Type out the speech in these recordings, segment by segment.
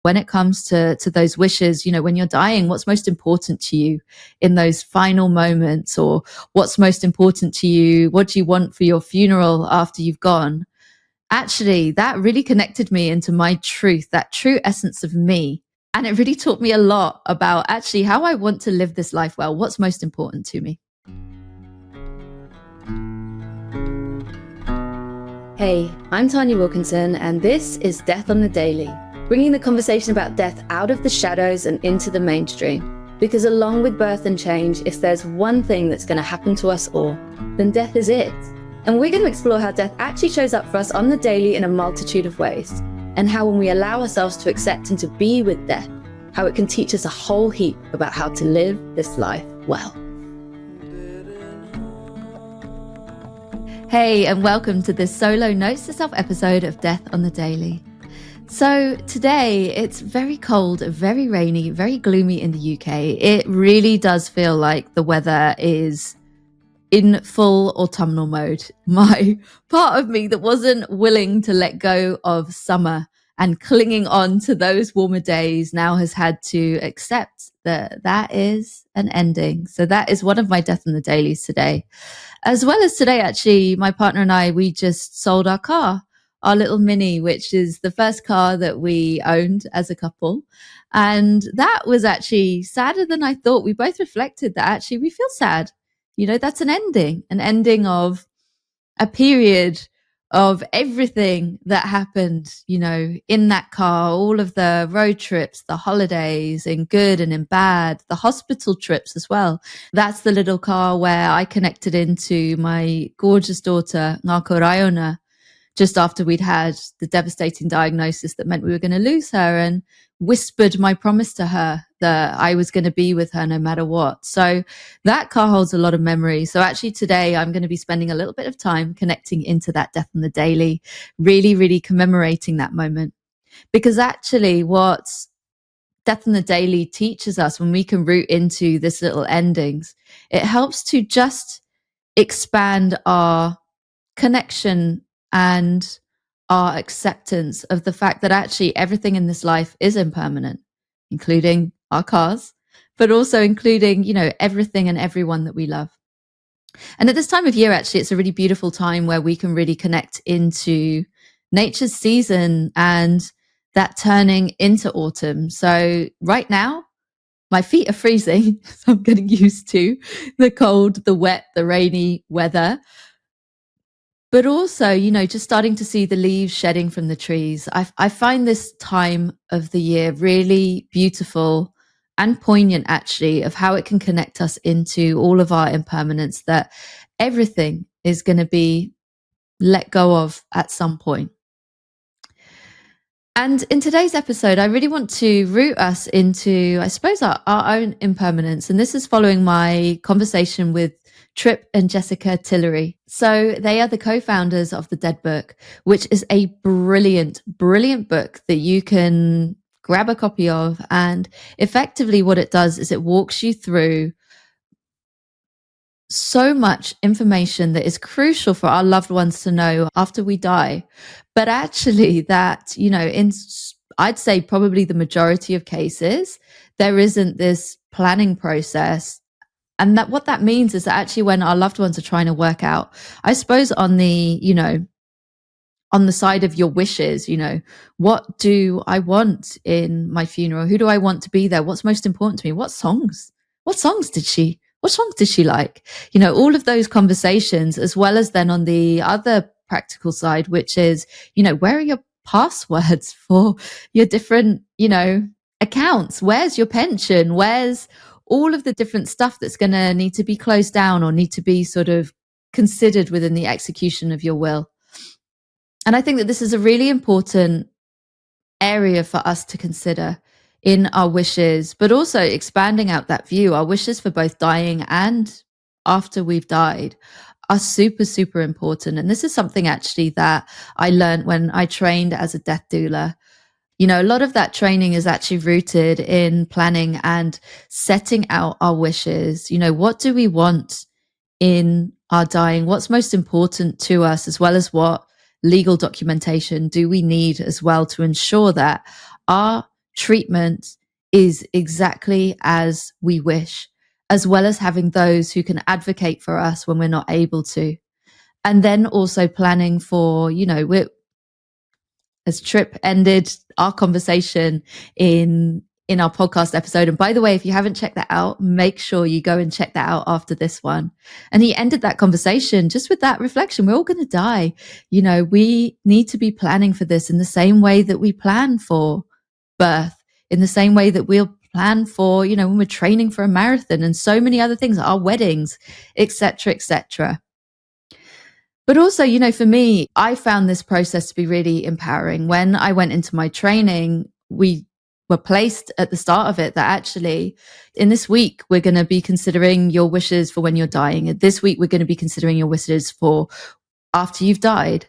when it comes to those wishes, when you're dying, what's most important to you in those final moments, or what's most important to you? What do you want for your funeral after you've gone? Actually, that really connected me into my truth, that true essence of me. And it really taught me a lot about actually how I want to live this life well. What's most important to me? Hey, I'm Tanya Wilkinson, and this is Death on the Daily, bringing the conversation about death out of the shadows and into the mainstream. Because along with birth and change, if there's one thing that's going to happen to us all, then death is it. And we're going to explore how death actually shows up for us on the daily in a multitude of ways, and how when we allow ourselves to accept and to be with death, how it can teach us a whole heap about how to live this life well. Hey, and welcome to this solo Notes to Self episode of Death on the Daily. So today it's very cold, very rainy, very gloomy in the UK. It really does feel like the weather is in full autumnal mode. My part of me that wasn't willing to let go of summer and clinging on to those warmer days now has had to accept that is an ending. So that is one of my Death on the Dailies today. As well as today, actually, my partner and I, we just sold our car, our little Mini, which is the first car that we owned as a couple. And that was actually sadder than I thought. We both reflected that actually we feel sad. That's an ending of a period of everything that happened, in that car, all of the road trips, the holidays, in good and in bad, the hospital trips as well. That's the little car where I connected into my gorgeous daughter, Ngako Raiona, just after we'd had the devastating diagnosis that meant we were going to lose her, and whispered my promise to her that I was going to be with her no matter what. So that car holds a lot of memories. So actually today I'm going to be spending a little bit of time connecting into that Death on the Daily, really, really commemorating that moment. Because actually what Death on the Daily teaches us, when we can root into this little endings, it helps to just expand our connection and our acceptance of the fact that actually everything in this life is impermanent, including our cars, but also including, everything and everyone that we love. And at this time of year, actually, it's a really beautiful time where we can really connect into nature's season and that turning into autumn. So right now, my feet are freezing, so I'm getting used to the cold, the wet, the rainy weather. But also, just starting to see the leaves shedding from the trees. I find this time of the year really beautiful and poignant, actually, of how it can connect us into all of our impermanence, that everything is going to be let go of at some point. And in today's episode, I really want to root us into, I suppose, our own impermanence. And this is following my conversation with Trip and Jessica Tillery. So they are the co-founders of The Dead Book, which is a brilliant, brilliant book that you can grab a copy of. And effectively what it does is it walks you through so much information that is crucial for our loved ones to know after we die. But actually that, I'd say probably the majority of cases, there isn't this planning process. And that what that means is that actually when our loved ones are trying to work out, I suppose on the, on the side of your wishes, what do I want in my funeral? Who do I want to be there? What's most important to me? What songs did she like? All of those conversations, as well as then on the other practical side, which is, where are your passwords for your different, accounts? Where's your pension? Where's all of the different stuff that's going to need to be closed down or need to be sort of considered within the execution of your will? And I think that this is a really important area for us to consider in our wishes, but also expanding out that view. Our wishes for both dying and after we've died are super, super important. And this is something actually that I learned when I trained as a death doula. A lot of that training is actually rooted in planning and setting out our wishes. What do we want in our dying? What's most important to us, as well as what legal documentation do we need as well to ensure that our treatment is exactly as we wish, as well as having those who can advocate for us when we're not able to. And then also planning for, as Trip ended our conversation in our podcast episode. And by the way, if you haven't checked that out, make sure you go and check that out after this one. And he ended that conversation just with that reflection. We're all going to die. We need to be planning for this in the same way that we plan for birth, in the same way that we'll plan for, when we're training for a marathon and so many other things, our weddings, etc., etc. But also, for me, I found this process to be really empowering. When I went into my training, we were placed at the start of it that actually in this week, we're going to be considering your wishes for when you're dying. This week, we're going to be considering your wishes for after you've died.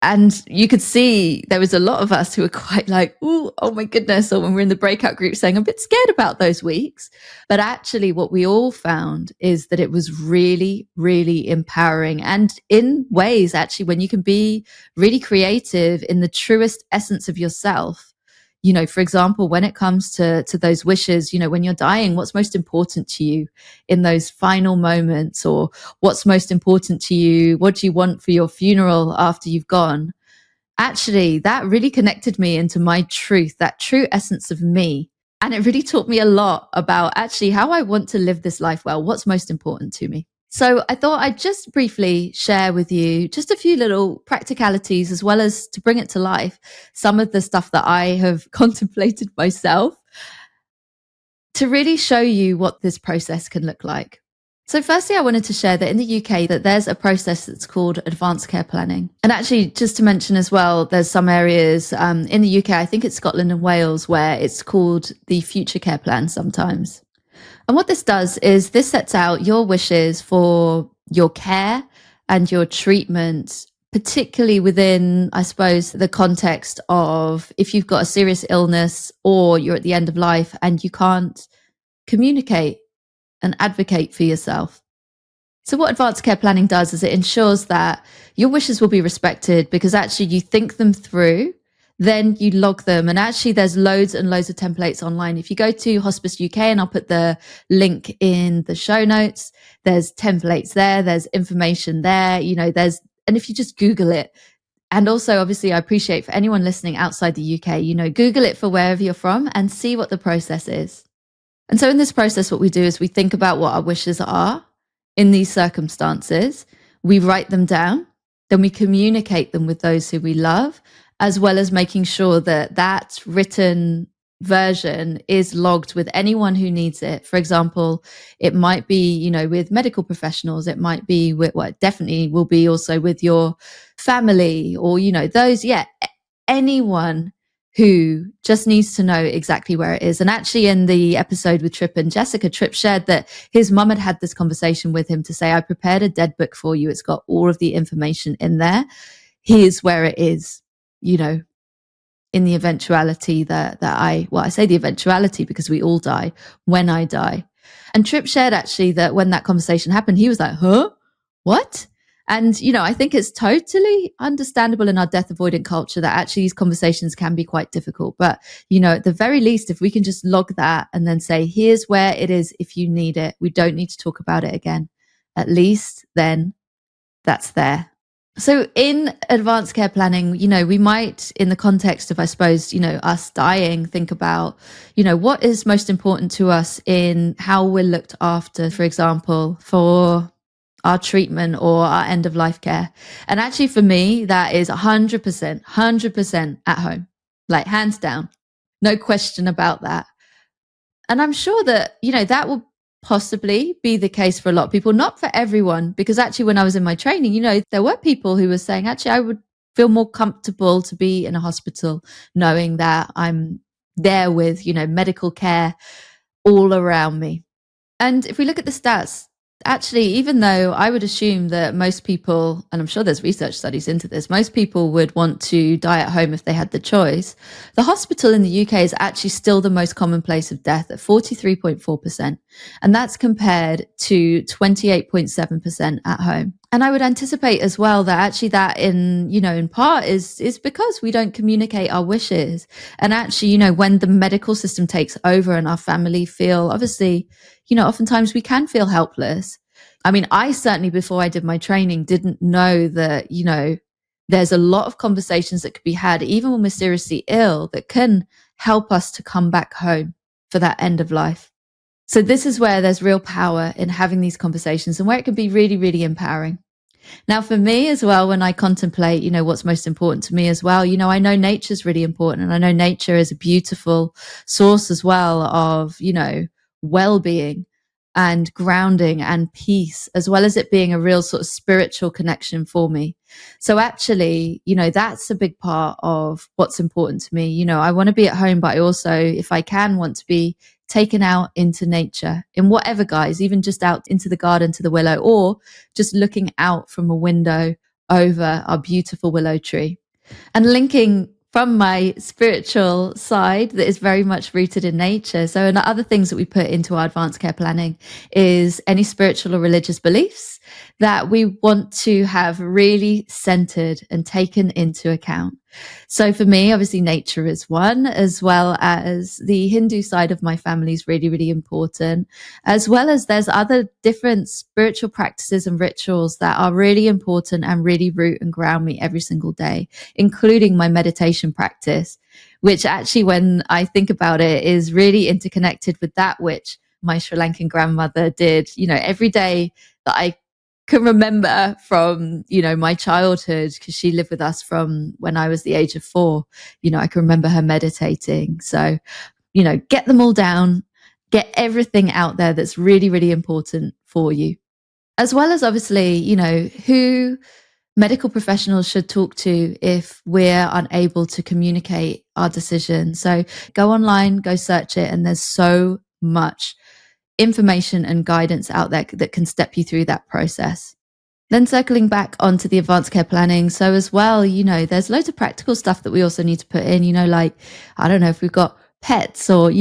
And you could see there was a lot of us who were quite like, oh my goodness. Or when we're in the breakout group saying, I'm a bit scared about those weeks. But actually what we all found is that it was really, really empowering. And in ways, actually, when you can be really creative in the truest essence of yourself, for example, when it comes to those wishes, when you're dying, what's most important to you in those final moments, or what's most important to you? What do you want for your funeral after you've gone? Actually, that really connected me into my truth, that true essence of me. And it really taught me a lot about actually how I want to live this life well, what's most important to me. So I thought I'd just briefly share with you just a few little practicalities, as well as to bring it to life, some of the stuff that I have contemplated myself to really show you what this process can look like. So firstly, I wanted to share that in the UK that there's a process that's called advanced care planning. And actually, just to mention as well, there's some areas in the UK, I think it's Scotland and Wales, where it's called the future care plan sometimes. And what this does is this sets out your wishes for your care and your treatment, particularly within, I suppose, the context of if you've got a serious illness or you're at the end of life and you can't communicate and advocate for yourself. So what advanced care planning does is it ensures that your wishes will be respected because actually you think them through, then you log them. And actually there's loads and loads of templates online. If you go to Hospice UK, and I'll put the link in the show notes, there's templates there, there's information there, and if you just Google it, and also obviously I appreciate for anyone listening outside the UK, Google it for wherever you're from and see what the process is. And so in this process, what we do is we think about what our wishes are in these circumstances. We write them down, then we communicate them with those who we love, as well as making sure that that written version is logged with anyone who needs it. For example, it might be, with medical professionals, it might be with, well, it definitely will be also with your family or, anyone who just needs to know exactly where it is. And actually in the episode with Trip and Jessica, Trip shared that his mum had this conversation with him to say, I prepared a dead book for you. It's got all of the information in there. Here's where it is, in the eventuality that I say the eventuality because we all die when I die. And Trip shared actually that when that conversation happened, he was like, huh? What? And, I think it's totally understandable in our death avoidant culture that actually these conversations can be quite difficult. But, at the very least, if we can just log that and then say, here's where it is if you need it, we don't need to talk about it again. At least then that's there. So in advanced care planning, we might, in the context of, I suppose, us dying, think about, what is most important to us in how we're looked after, for example, for our treatment or our end of life care. And actually for me, that is 100% at home, like hands down, no question about that. And I'm sure that, that will possibly be the case for a lot of people, not for everyone, because actually when I was in my training, there were people who were saying, actually, I would feel more comfortable to be in a hospital knowing that I'm there with, medical care all around me. And if we look at the stats, actually, even though I would assume that most people, and I'm sure there's research studies into this, most people would want to die at home if they had the choice. The hospital in the UK is actually still the most common place of death at 43.4%. And that's compared to 28.7% at home. And I would anticipate as well that actually that in part is because we don't communicate our wishes. And actually, when the medical system takes over and our family feel, obviously, oftentimes we can feel helpless. I mean, I certainly, before I did my training, didn't know that, there's a lot of conversations that could be had, even when we're seriously ill, that can help us to come back home for that end of life. So this is where there's real power in having these conversations and where it can be really, really empowering. Now, for me as well, when I contemplate, what's most important to me as well, I know nature's really important. And I know nature is a beautiful source as well of, well-being and grounding and peace, as well as it being a real sort of spiritual connection for me. So actually, that's a big part of what's important to me. I want to be at home, but I also, if I can, want to be taken out into nature in whatever guise, even just out into the garden to the willow, or just looking out from a window over our beautiful willow tree. And linking from my spiritual side that is very much rooted in nature. So, and other things that we put into our advanced care planning is any spiritual or religious beliefs that we want to have really centered and taken into account. So for me, obviously nature is one, as well as the Hindu side of my family is really, really important, as well as there's other different spiritual practices and rituals that are really important and really root and ground me every single day, including my meditation practice, which actually, when I think about it, is really interconnected with that which my Sri Lankan grandmother did, every day that I can remember from, my childhood, because she lived with us from when I was the age of 4. I can remember her meditating. So, get them all down, get everything out there that's really, really important for you. As well as obviously, who medical professionals should talk to if we're unable to communicate our decision. So go online, go search it, and there's so much information and guidance out there that can step you through that process. Then circling back onto the advanced care planning. So as well, there's loads of practical stuff that we also need to put in, like, I don't know if we've got pets or,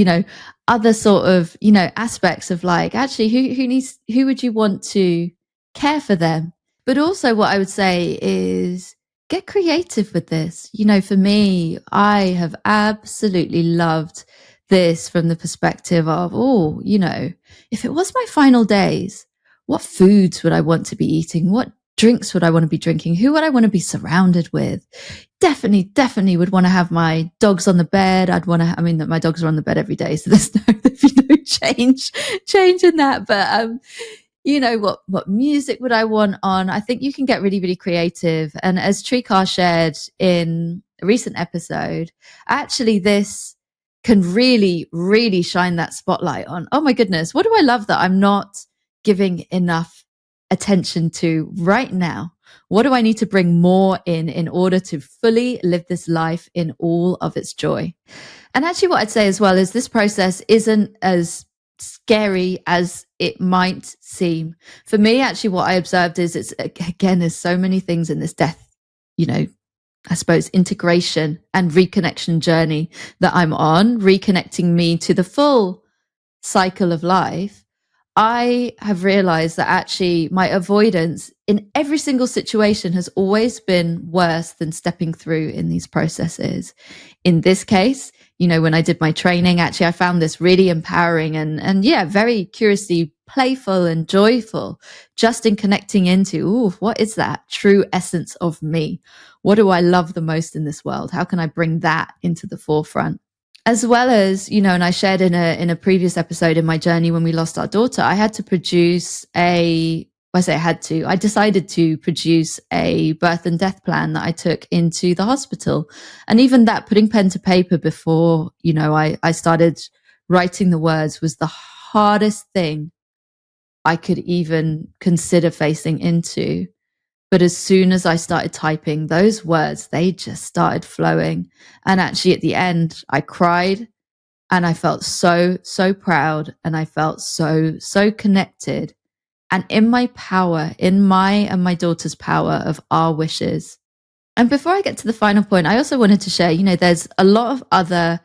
other sort of, aspects of like, actually, who would you want to care for them? But also what I would say is get creative with this. For me, I have absolutely loved this from the perspective of, if it was my final days, what foods would I want to be eating? What drinks would I want to be drinking? Who would I want to be surrounded with? Definitely would want to have my dogs on the bed. My dogs are on the bed every day, so there's no change in that. But what music would I want on? I think you can get really, really creative. And as Trikar shared in a recent episode, actually this can really, really shine that spotlight on, oh my goodness, what do I love that I'm not giving enough attention to right now? What do I need to bring more in order to fully live this life in all of its joy? And actually what I'd say as well is this process isn't as scary as it might seem. For me, actually, what I observed is there's so many things in this death, I suppose, integration and reconnection journey that I'm on, reconnecting me to the full cycle of life. I have realized that actually my avoidance in every single situation has always been worse than stepping through in these processes. In this case, when I did my training, actually, I found this really empowering and very curiously playful and joyful, just in connecting into, what is that true essence of me? What do I love the most in this world? How can I bring that into the forefront? As well as, and I shared in a previous episode in my journey when we lost our daughter, I had to produce I decided to produce a birth and death plan that I took into the hospital. And even that, putting pen to paper before, I started writing the words was the hardest thing I could even consider facing into. But as soon as I started typing those words, they just started flowing. And actually at the end, I cried and I felt so, so proud. And I felt so, so connected and in my power, in my and my daughter's power of our wishes. And before I get to the final point, I also wanted to share, there's a lot of other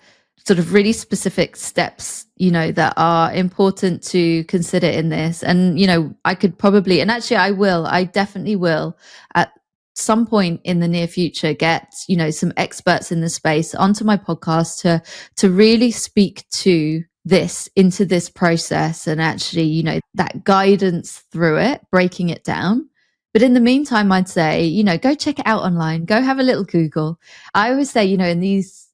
sort of really specific steps, that are important to consider in this. And, I could probably, and actually I definitely will at some point in the near future get, some experts in the space onto my podcast to really speak to this into this process and actually, that guidance through it, breaking it down. But in the meantime, I'd say, go check it out online, go have a little Google. I always say, in these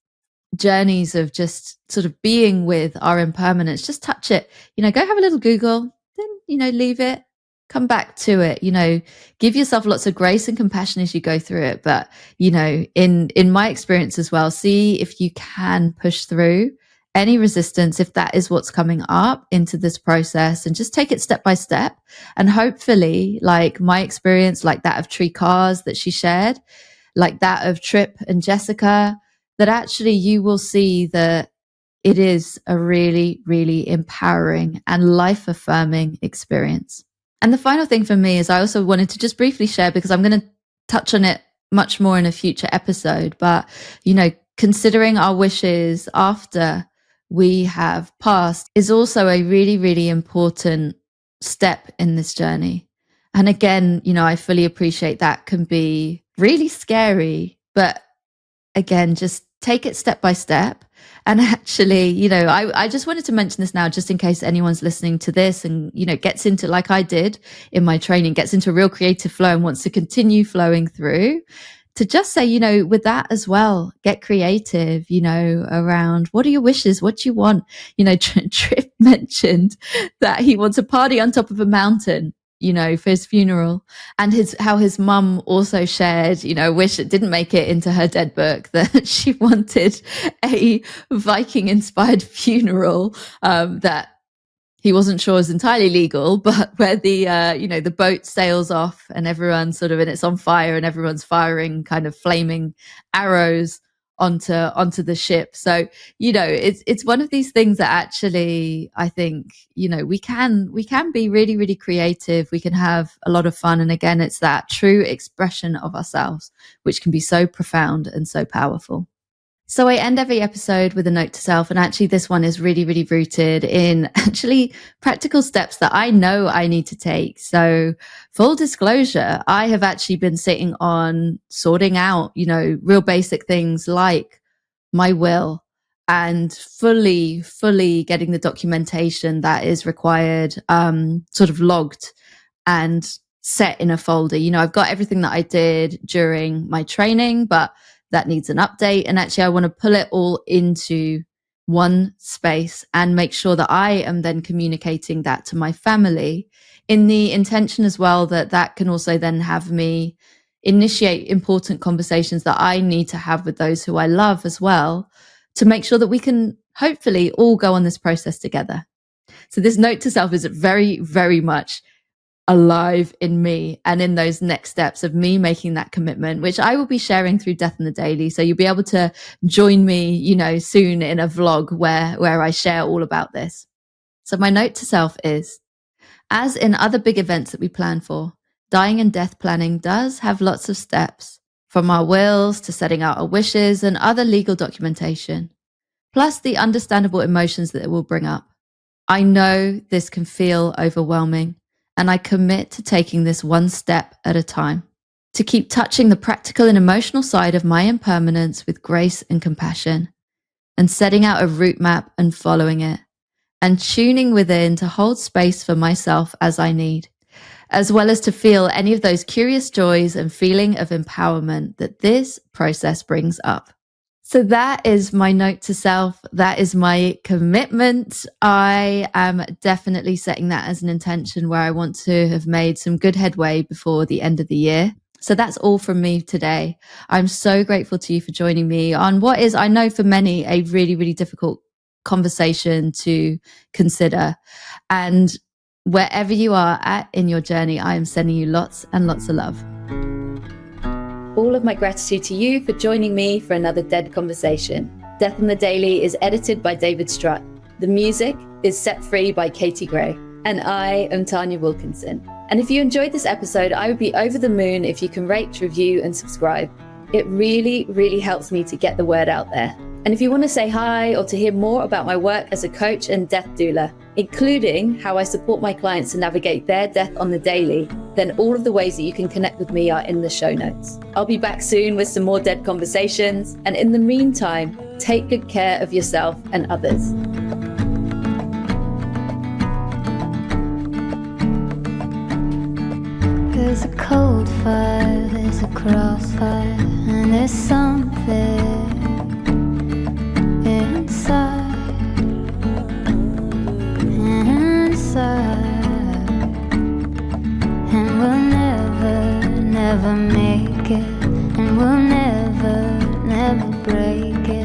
journeys of just sort of being with our impermanence, just touch it, go have a little Google, then, leave it, come back to it, give yourself lots of grace and compassion as you go through it. But, in my experience as well, see if you can push through any resistance, if that is what's coming up into this process, and just take it step by step. And hopefully, like my experience, like that of Tree Cars that she shared, like that of Trip and Jessica, that actually you will see that it is a really, really empowering and life affirming experience. And the final thing for me is I also wanted to just briefly share, because I'm going to touch on it much more in a future episode, but, considering our wishes after we have passed is also a really, really important step in this journey. And again, I fully appreciate that can be really scary, but again, just take it step by step. And actually, I just wanted to mention this now, just in case anyone's listening to this and, gets into, like I did in my training, gets into a real creative flow and wants to continue flowing through, to just say, with that as well, get creative, around what are your wishes? What do you want? Trip mentioned that he wants a party on top of a mountain, for his funeral, and how his mum also shared, a wish that didn't make it into her dead book, that she wanted a Viking inspired funeral, that he wasn't sure is entirely legal, but where the the boat sails off and everyone's sort of, and it's on fire and everyone's firing kind of flaming arrows onto the ship. So, it's one of these things that actually I think, we can be really, really creative. We can have a lot of fun. And again, it's that true expression of ourselves, which can be so profound and so powerful. So I end every episode with a note to self. And actually this one is really, really rooted in actually practical steps that I know I need to take. So full disclosure, I have actually been sitting on sorting out, real basic things like my will, and fully getting the documentation that is required, sort of logged and set in a folder. I've got everything that I did during my training, but that needs an update. And actually I want to pull it all into one space and make sure that I am then communicating that to my family, in the intention as well that can also then have me initiate important conversations that I need to have with those who I love as well, to make sure that we can hopefully all go on this process together. So this note to self is very, very much alive in me and in those next steps of me making that commitment, which I will be sharing through Death on the Daily. So you'll be able to join me, soon in a vlog where I share all about this. So my note to self is, as in other big events that we plan for, dying and death planning does have lots of steps, from our wills to setting out our wishes and other legal documentation, plus the understandable emotions that it will bring up. I know this can feel overwhelming, and I commit to taking this one step at a time, to keep touching the practical and emotional side of my impermanence with grace and compassion, and setting out a route map and following it, and tuning within to hold space for myself as I need, as well as to feel any of those curious joys and feeling of empowerment that this process brings up. So that is my note to self. That is my commitment. I am definitely setting that as an intention where I want to have made some good headway before the end of the year. So that's all from me today. I'm so grateful to you for joining me on what is, I know for many, a really, really difficult conversation to consider. And wherever you are at in your journey, I am sending you lots and lots of love. All of my gratitude to you for joining me for another Dead Conversation. Death on the Daily is edited by David Strutt. The music is Set Free by Katie Gray. And I am Tanya Wilkinson. And if you enjoyed this episode, I would be over the moon if you can rate, review, and subscribe. It really, really helps me to get the word out there. And if you want to say hi or to hear more about my work as a coach and death doula, including how I support my clients to navigate their death on the daily, then all of the ways that you can connect with me are in the show notes. I'll be back soon with some more dead conversations. And in the meantime, take good care of yourself and others. There's a cold fire, there's a crossfire, and there's something inside. And we'll never make it, and we'll never break it.